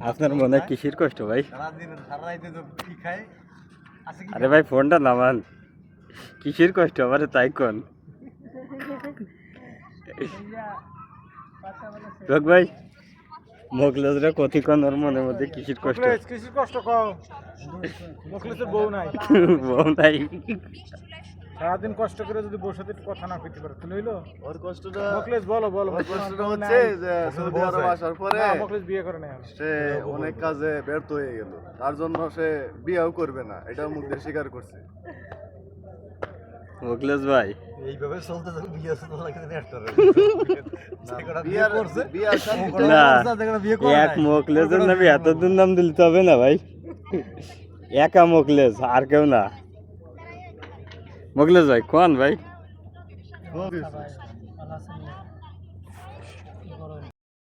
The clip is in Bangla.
আপনার মনে কিসের কষ্ট ভাই? আরে ভাই ফোনটা নামান, কিসের কষ্ট আমার তাই কোন ভাই? মোগলেজরা কতক্ষণ ওর মনের মধ্যে কিসের কষ্ট? কিসের কষ্ট কও? মোগলেজের বউ নাই। বউ নাই? সারাদিন কষ্ট করে যদি বউর সাথে একটু কথা না কইতে পারে তাহলে হইলো? ওর কষ্টটা মোগলেজ বলো বলো। ওর কষ্টটা হচ্ছে যে সৌদি আরব আসার পরে না, মোগলেজ বিয়ে করে নাই। সে অনেক কাজে ব্যর্থ হয়ে গেল, তার জন্য সে বিয়েও করবে না, এটা মুখ দিয়ে স্বীকার করছে। মোগলেজ ভাই এইভাবে চলতে থাকলে বিয়ে চলতে লাগে না, এক মোগলেজের নামে এতদিন নাম দিতে হবে না ভাই, একা মোগলেজ আর কেউ না। মোগলেজ ভাই কোন ভাই?